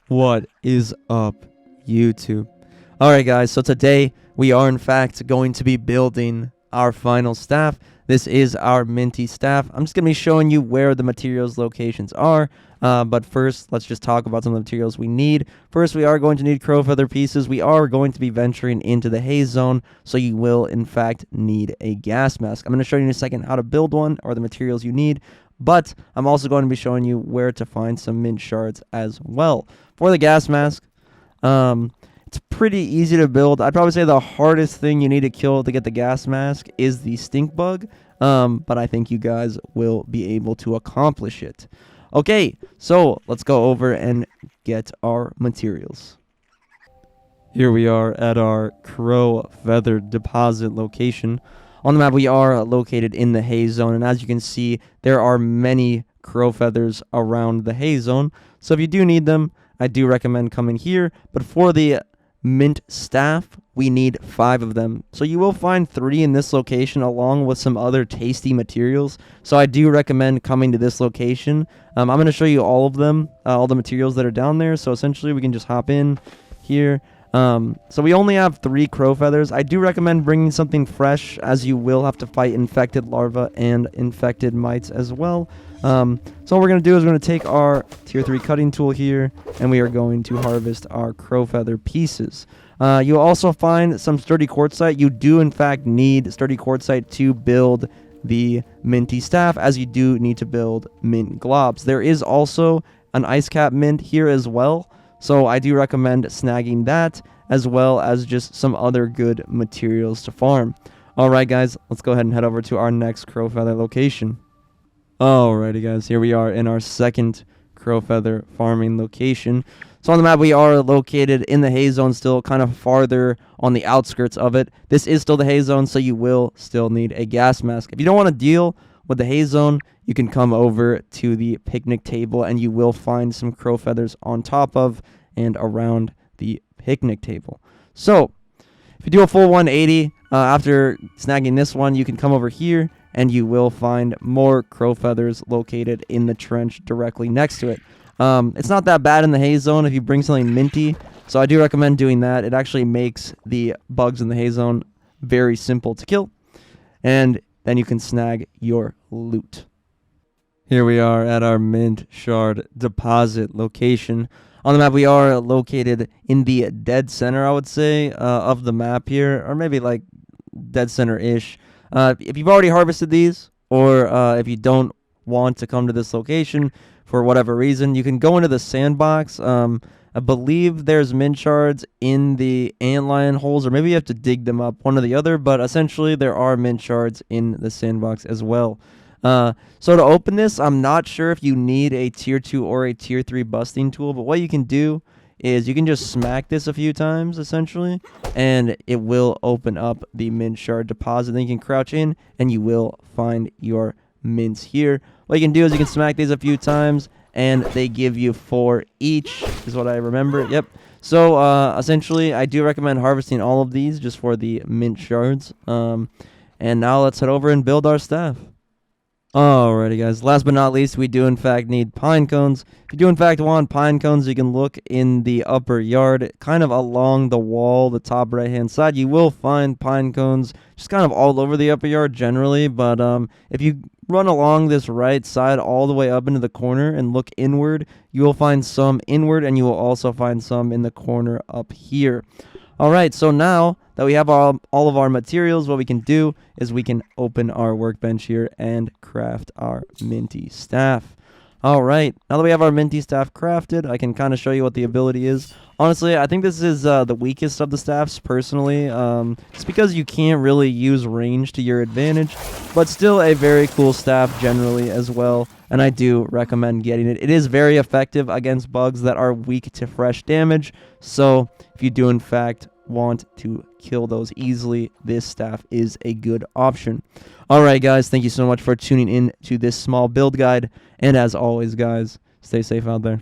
What is up, YouTube? Alright guys, so today we are in fact going to be building our final staff. This is our minty staff. I'm just going to be showing you where the materials locations are. But first, let's just talk about some of the materials we need. First, we are going to need crow feather pieces. We are going to be venturing into the haze zone, so you will in fact need a gas mask. I'm going to show you in a second how to build one or the materials you need. But I'm also going to be showing you where to find some mint shards as well. For the gas mask, it's pretty easy to build. I'd probably say the hardest thing you need to kill to get the gas mask is the stink bug. But I think you guys will be able to accomplish it. Okay, so let's go over and get our materials. Here we are at our crow feather deposit location. On the map, we are located in the haze zone, and as you can see, there are many crow feathers around the haze zone. So if you do need them, I do recommend coming here. But for the mint staff, we need 5 of them. So you will find 3 in this location along with some other tasty materials. So I do recommend coming to this location. I'm going to show you all of them, all the materials that are down there. So essentially, we can just hop in here. So we only have 3 crow feathers. I do recommend bringing something fresh, as you will have to fight infected larvae and infected mites as well. So what we're going to do is we're going to take our tier 3 cutting tool here, and we are going to harvest our crow feather pieces. You'll also find some sturdy quartzite. You do in fact need sturdy quartzite to build the minty staff, as you do need to build mint globs. There is also an ice cap mint here as well. So I do recommend snagging that, as well as just some other good materials to farm. Alright guys, let's go ahead and head over to our next crow feather location. Alrighty guys, here we are in our second crow feather farming location. So on the map, we are located in the haze zone, still kind of farther on the outskirts of it. This is still the haze zone, so you will still need a gas mask. If you don't want to deal with the haze zone, you can come over to the picnic table, and you will find some crow feathers on top of and around the picnic table. So if you do a full 180 after snagging this one, you can come over here, and you will find more crow feathers located in the trench directly next to it. It's not that bad in the haze zone if you bring something minty, so I do recommend doing that. It actually makes the bugs in the haze zone very simple to kill, and then you can snag your loot. Here we are at our mint shard deposit location. On the map, we are located in the dead center, I would say, of the map here, or maybe like dead center-ish. If you've already harvested these, or if you don't want to come to this location for whatever reason, you can go into the sandbox. I believe there's mint shards in the antlion holes, or maybe you have to dig them up, one or the other, but essentially there are mint shards in the sandbox as well. So to open this, I'm not sure if you need a tier 2 or a tier 3 busting tool, but what you can do is you can just smack this a few times, essentially, and it will open up the mint shard deposit. Then you can crouch in, and you will find your mints here. What you can do is you can smack these a few times, and they give you 4 each, is what I remember. Yep. So, essentially, I do recommend harvesting all of these just for the mint shards. And now let's head over and build our staff. Alrighty guys, last but not least, we do in fact need pine cones. If you do in fact want pine cones, you can look in the upper yard, kind of along the wall, the top right hand side. You will find pine cones just kind of all over the upper yard generally, but if you run along this right side all the way up into the corner and look inward, you will find some inward, and you will also find some in the corner up here. Alright, so now that we have all of our materials, what we can do is we can open our workbench here and craft our minty staff. Alright, now that we have our minty staff crafted, I can kind of show you what the ability is. Honestly, I think this is the weakest of the staffs, personally, just because you can't really use range to your advantage, but still a very cool staff generally as well, and I do recommend getting it. It is very effective against bugs that are weak to fresh damage, so if you do in fact want to kill those easily, this staff is a good option. Alright guys, thank you so much for tuning in to this small build guide, and as always guys, stay safe out there.